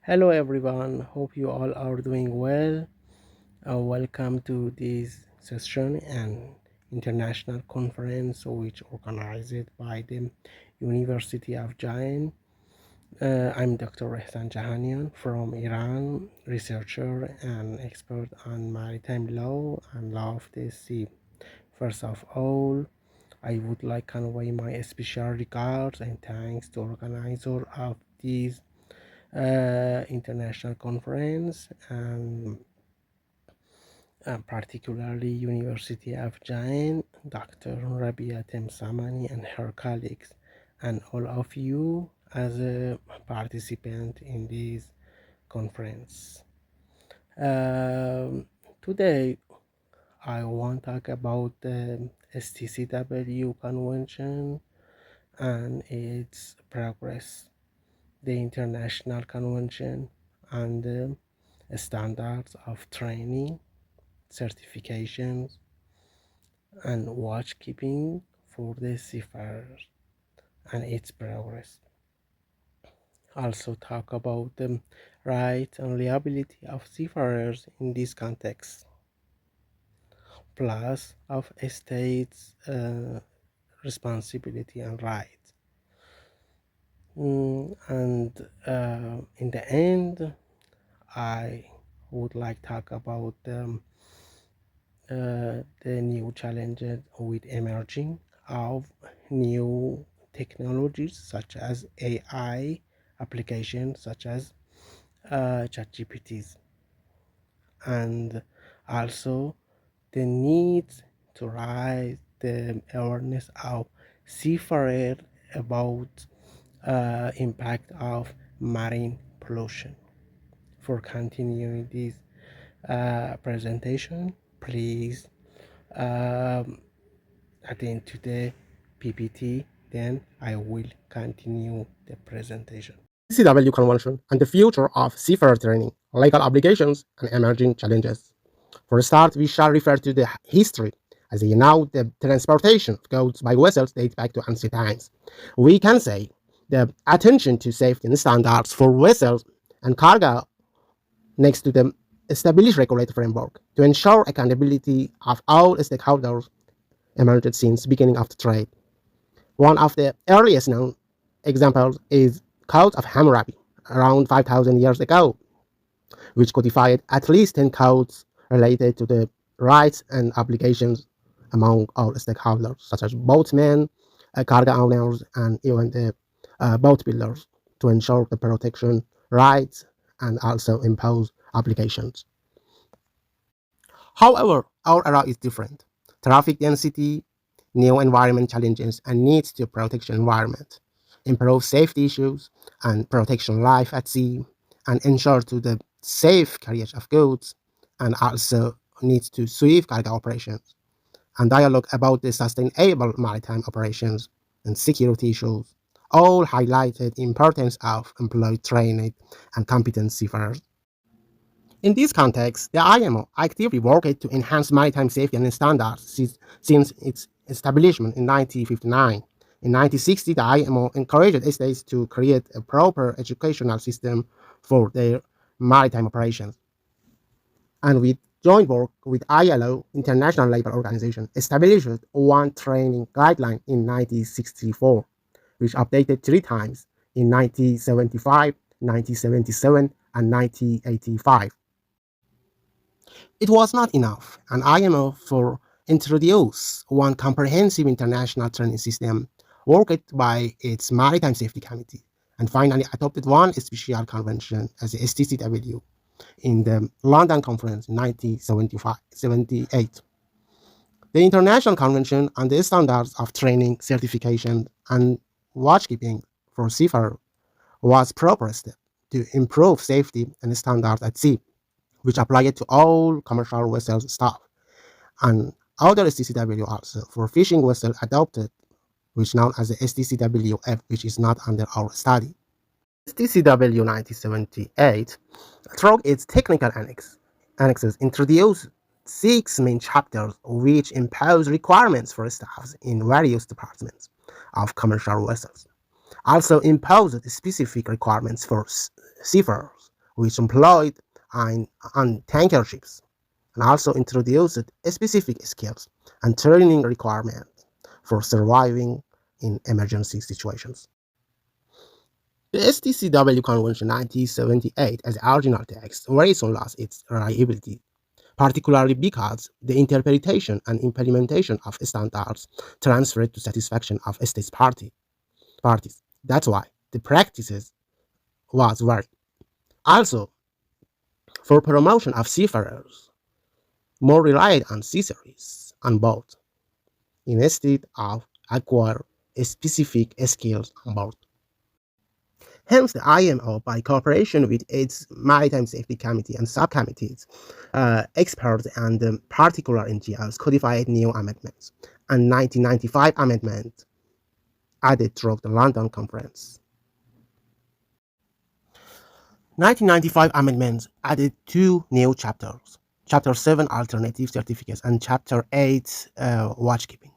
Hello everyone, hope you all are doing well. Welcome to this session and international conference which organized by the University of Jahanian. I'm Dr.Ehsan Jahanian from Iran, researcher and expert on maritime law and law of the sea. First of all, I would like to convey my special regards and thanks to organizer of this international conference and particularly University of Jain, Dr. Rabia Temsamani and her colleagues, and all of you as a participant in this conference. Today, I want to talk about the STCW convention and its progress, the international convention and the standards of training, certifications, and watchkeeping for the seafarers and its progress. Also talk about the rights and liability of seafarers in this context, plus of states' responsibility and rights. And in the end, I would like to talk about the new challenges with emerging of new technologies such as AI applications such as ChatGPTs, and also the need to raise the awareness of seafarer about impact of marine pollution. For continuing this presentation, please attend to the PPT, then I will continue the presentation. STCW Convention and the future of seafarer training, legal obligations, and emerging challenges. For a start, we shall refer to the history. As you know, the transportation of goods by vessels dates back to ancient times. We can say the attention to safety and standards for vessels and cargo next to the established regulatory framework to ensure accountability of all stakeholders emerged since beginning of the trade. One of the earliest known examples is Code of Hammurabi, around 5,000 years ago, which codified at least 10 codes related to the rights and obligations among all stakeholders, such as boatmen, cargo owners, and even the boat builders, to ensure the protection rights and also impose obligations. However, our era is different. Traffic density, new environment challenges, and needs to protect the environment, improve safety issues, and protection life at sea, and ensure to the safe carriage of goods, and also needs to swift cargo operations, and dialogue about the sustainable maritime operations and security issues, all highlighted importance of employee training and competent seafarers. In this context, the IMO actively worked to enhance maritime safety and standards since its establishment in 1959. In 1960, the IMO encouraged states to create a proper educational system for their maritime operations. And with joint work with ILO, International Labour Organization, established one training guideline in 1964, which updated three times in 1975, 1977, and 1985. It was not enough, and IMO for introduce one comprehensive international training system worked by its Maritime Safety Committee, and finally adopted one special convention as the STCW in the London Conference in 1978. The International Convention on the Standards of Training, Certification, and Watchkeeping for Seafarers was proposed to improve safety and standards at sea, which applied to all commercial vessels staff, and other STCW also for fishing vessels adopted, which known as the STCWF, which is not under our study. STCW 1978, through its technical annexes, introduced six main chapters which impose requirements for staffs in various departments of commercial vessels. Also imposed specific requirements for seafarers which employed on tanker ships, and also introduced specific skills and training requirements for surviving in emergency situations. The STCW Convention 1978, as the original text, very soon lost its reliability, particularly because the interpretation and implementation of standards transferred to satisfaction of states parties. That's why the practices was varied. Also, for promotion of seafarers, more relied on seafarers on board instead of acquire specific skills on board. Hence, the IMO, by cooperation with its Maritime Safety Committee and subcommittees, experts and particular NGOs, codified new amendments, and 1995 amendment added through the London Conference. 1995 amendments added two new chapters, Chapter 7 Alternative Certificates and Chapter 8 Watchkeeping,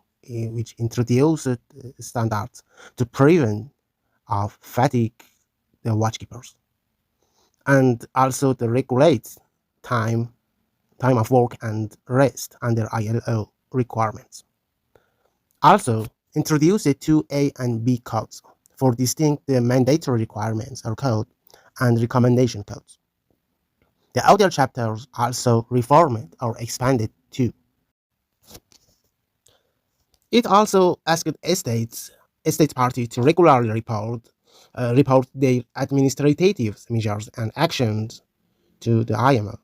which introduced standards to prevent of fatigue the watchkeepers, and also to regulate time of work and rest under ILO requirements. Also, introduced two A and B codes for distinct mandatory requirements or code and recommendation codes. The other chapters also reformed or expanded too. It also asked state parties to regularly report their administrative measures and actions to the IMO.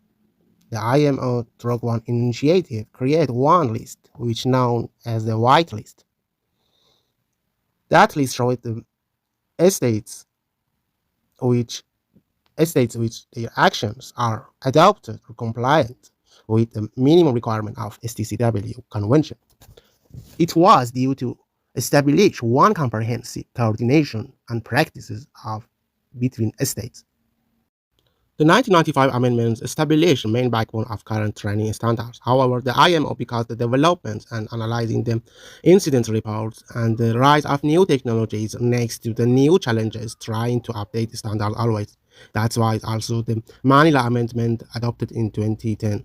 The IMO through one initiative created one list, which known as the White List. That list showed the estates which their actions are adopted or compliant with the minimum requirement of STCW convention. It was due to establish one comprehensive coordination and practices of between states. The 1995 amendments established the main backbone of current training standards. However, the IMO, because the developments and analyzing the incident reports and the rise of new technologies next to the new challenges, trying to update the standard always. That's why also the Manila Amendment adopted in 2010.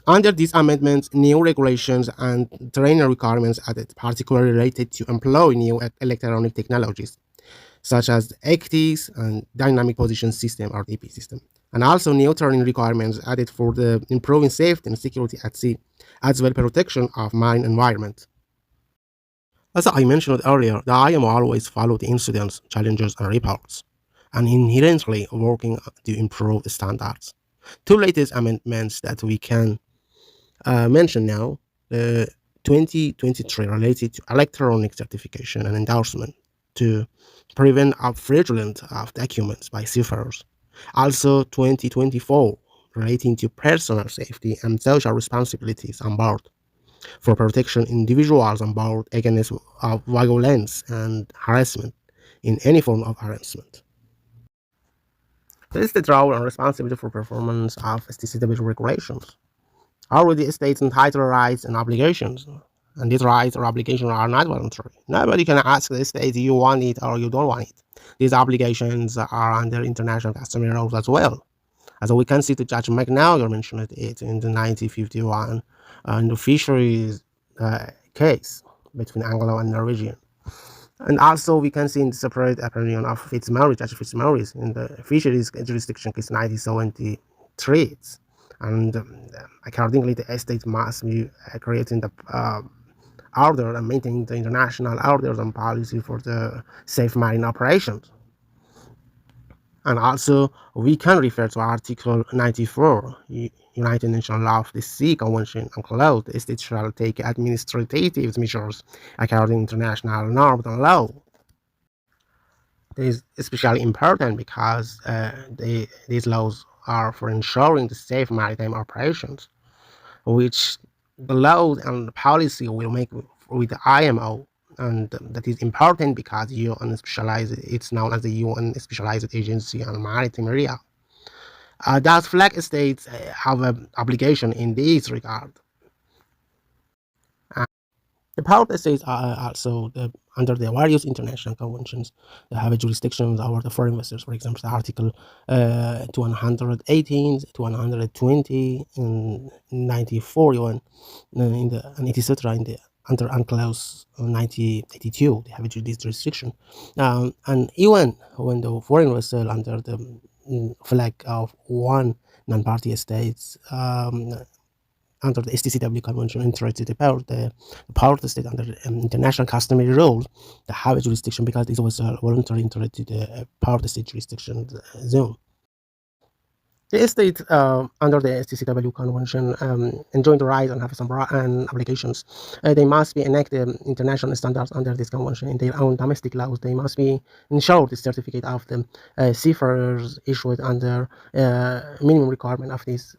Under these amendments, new regulations and training requirements added, particularly related to employ new electronic technologies, such as the ECTIS and Dynamic Position System or DP system, and also new training requirements added for the improving safety and security at sea, as well protection of marine environment. As I mentioned earlier, the IMO always followed the incidents, challenges, and reports, and inherently working to improve standards. Two latest amendments that we can mention now, the 2023 related to electronic certification and endorsement to prevent fraudulent of documents by seafarers. Also 2024 relating to personal safety and social responsibilities on board for protection individuals on board against violence and harassment in any form of harassment. This is the role and responsibility for performance of STCW regulations. Already states entitled rights and obligations, and these rights or obligations are not voluntary. Nobody can ask the state you want it or you don't want it. These obligations are under international customary laws as well. As we can see, the Judge McNaughton mentioned it in the 1951 in the fisheries case between Anglo and Norwegian. And also we can see in the separate opinion of Judge Fitzmaurice in the fisheries jurisdiction case 1973. And accordingly, the state must be creating the order and maintaining the international orders and policy for the safe marine operations. And also, we can refer to Article 94, United Nations Law of the Sea Convention, and clause the state shall take administrative measures according to international norms and law. This is especially important because these laws are for ensuring the safe maritime operations, which the laws and the policy will make with the IMO, and that is important because UN specialized. It's known as the UN Specialized Agency on Maritime Area. Thus, flag states have an obligation in this regard. The power states are also under the various international conventions that have a jurisdiction over the foreign vessels. For example, the Article 218 to 120 and 94 UN, and etc. in the under UNCLOS 1982, they have a jurisdiction. And even when the foreign vessel under the flag of one non-party states under the STCW convention interested the power of the state under international customary rules that have a jurisdiction because it was voluntary entry to the power of the state jurisdiction zone. The state under the STCW convention enjoy the right and have some and obligations. They must be enact the international standards under this convention in their own domestic laws. They must be ensure the certificate of the seafarers issued under minimum requirement of this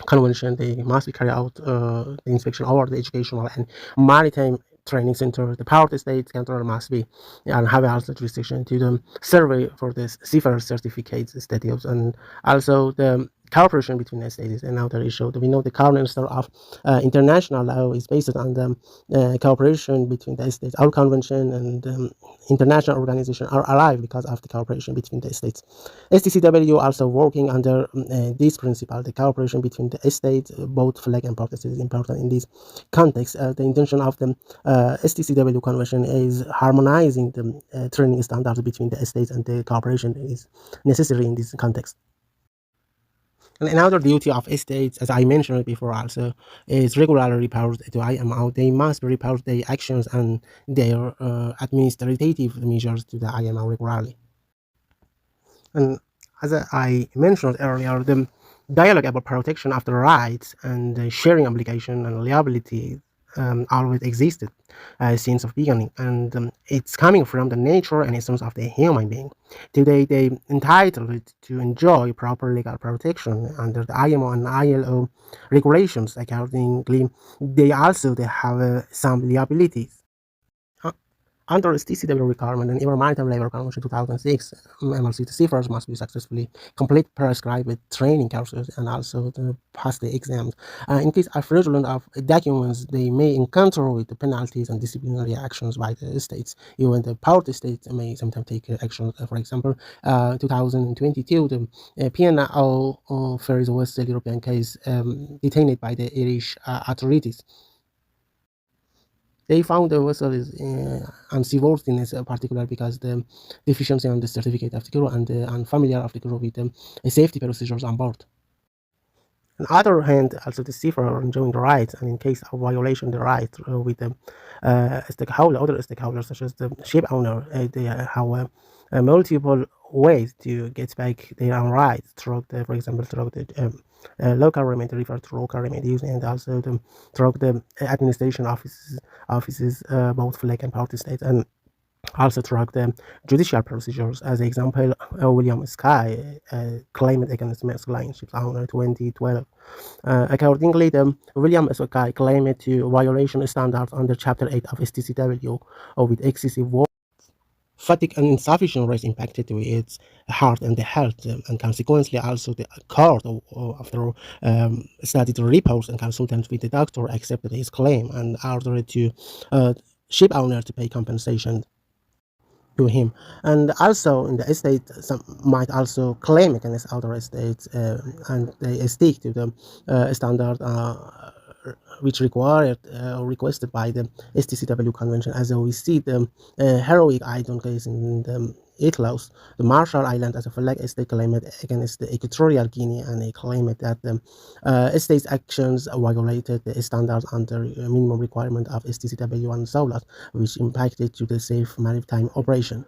convention. They must be carry out the inspection over the educational and maritime training center. The power of the state controller must be and have also jurisdiction to the survey for the seafarer certificates status, and also the cooperation between the states. And another issue, we know the current minister of international law is based on the cooperation between the states. Our convention and international organization are alive because of the cooperation between the states. STCW also working under this principle. The cooperation between the states, both flag and protest, is important in this context. The intention of the STCW convention is harmonizing the training standards between the states, and the cooperation is necessary in this context. And another duty of states, as I mentioned before also, is regularly report to IMO. They must report their actions and their administrative measures to the IMO regularly. And as I mentioned earlier, the dialogue about protection of the rights and the sharing obligation and liability always existed since the beginning, and it's coming from the nature and essence of the human being. Today, they entitled to enjoy proper legal protection under the IMO and ILO regulations. Accordingly, they have some liabilities. Under STCW requirement and even Maritime Labor Convention 2006, MLC seafarers must be successfully complete prescribed training courses and also to pass the exams. In case of fraudulent of documents, they may encounter with the penalties and disciplinary actions by the states. Even the power states may sometimes take action. For example, 2022, the P&O Ferries West European case detained by the Irish authorities. They found the vessel is unseaworthiness, particular because the deficiency on the certificate of the crew and unfamiliar of the crew with the safety procedures on board. On the other hand, also the seafarer enjoying the rights, and in case of violation the right with the other stakeholders such as the ship owner, they have multiple ways to get back their own rights through the, for example, through the local remedy, referred to local remedies, and also through the administration offices, both flag and party states, and also through the judicial procedures. As an example, William Sky claimed against Maersk Line ship's owner 2012. Accordingly, the William Sky claimed to violation standards under Chapter 8 of STCW with excessive work, fatigue and insufficient rest impacted with its heart and the health, and consequently also the court after studied the reports and consultants with the doctor accepted his claim and ordered to ship owner to pay compensation to him. And also in the state, some might also claim against other states, and they stick to the standard which required or requested by the STCW convention. As we see the heroic Idon case in the Itlos, the Marshall Island as a flag state claimed against the Equatorial Guinea, and they claimed that the state's actions violated the standards under minimum requirement of STCW and SOLAS, which impacted to the safe maritime operation.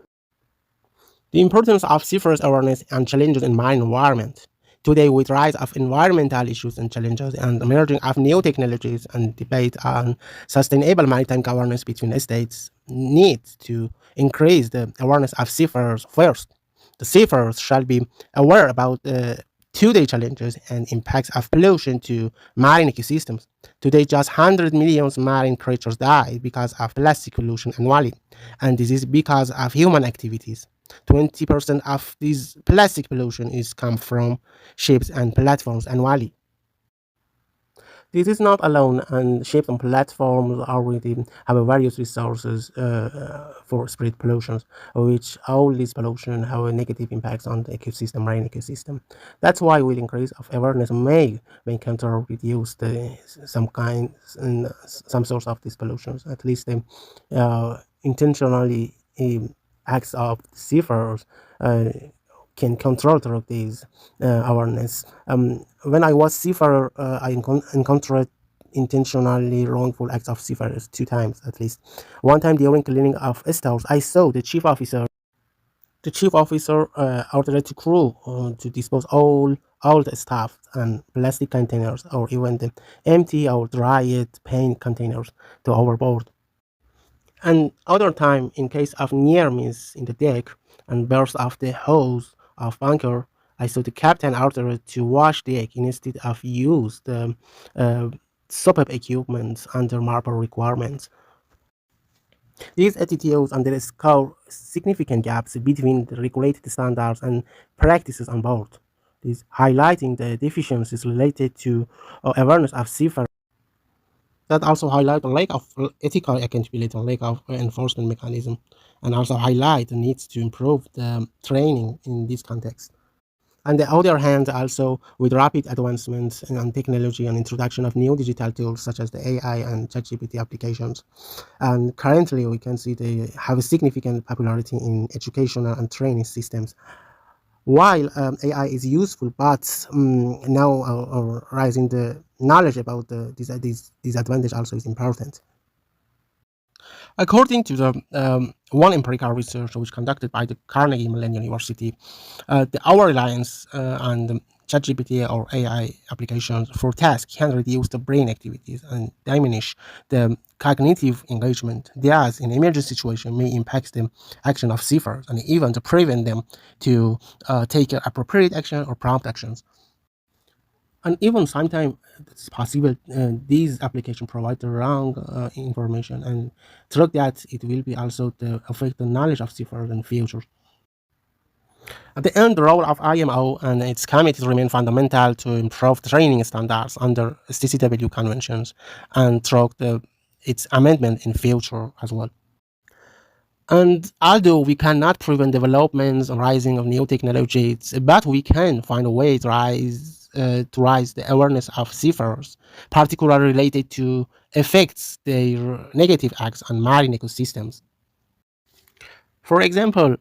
The importance of seafarers' awareness and challenges in marine environment. Today, with the rise of environmental issues and challenges and the emerging of new technologies and debate on sustainable maritime governance between states, need to increase the awareness of seafarers first. The seafarers shall be aware about today challenges and impacts of pollution to marine ecosystems. Today, just 100 million marine creatures die because of plastic pollution annually, and this is because of human activities. 20% of this plastic pollution is come from ships and platforms annually. This is not alone, and ships and platforms already have various resources for spread pollutions, which all these pollution have a negative impacts on the ecosystem, marine ecosystem. That's why with increase of awareness may counter reduce the some kind and some source of these pollutions. At least intentionally acts of seafarers can control through these awareness. When I was seafarer, I encountered intentionally wrongful acts of seafarers 2 times at least. One time during cleaning of stores, I saw the chief officer. The chief officer ordered the crew to dispose all the stuff and plastic containers or even the empty or dried paint containers to overboard. And other time, in case of near miss in the deck and burst of the hose of anchor, I saw the captain ordered to wash the deck instead of use the uh, soap equipment under marble requirements. These attitudes underscore significant gaps between the regulated standards and practices on board. This highlighting the deficiencies related to awareness of seafaring. That also highlight the lack of ethical accountability, lack of enforcement mechanism, and also highlight the needs to improve the training in this context. On the other hand, also with rapid advancements in technology and introduction of new digital tools such as the AI and ChatGPT applications, and currently we can see they have a significant popularity in educational and training systems. While AI is useful, but now rising the knowledge about this disadvantage also is important. According to the one empirical research which conducted by the Carnegie Mellon University, our reliance on ChatGPT or AI applications for tasks can reduce the brain activities and diminish the cognitive engagement. Thus, in emergency situation, may impact the action of seafarers and even to prevent them to take appropriate action or prompt actions. And even sometimes it's possible these applications provide the wrong information, and through that it will be also to affect the knowledge of seafarers in future. At the end, the role of IMO and its committees remain fundamental to improve training standards under STCW conventions and through its amendment in future as well. And although we cannot prevent developments and rising of new technologies, but we can find a way to rise the awareness of seafarers, particularly related to effects their negative acts on marine ecosystems. For example,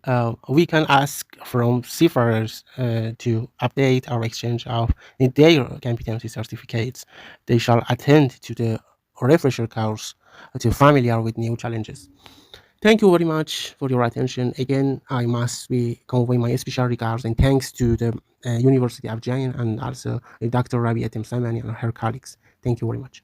we can ask from seafarers to update or exchange of their competency certificates. They shall attend to the refresher course to familiar with new challenges. Thank you very much for your attention. Again, I must be convey my special regards and thanks to the University of Jahanian and also Dr. Rabia Temsamani and her colleagues. Thank you very much.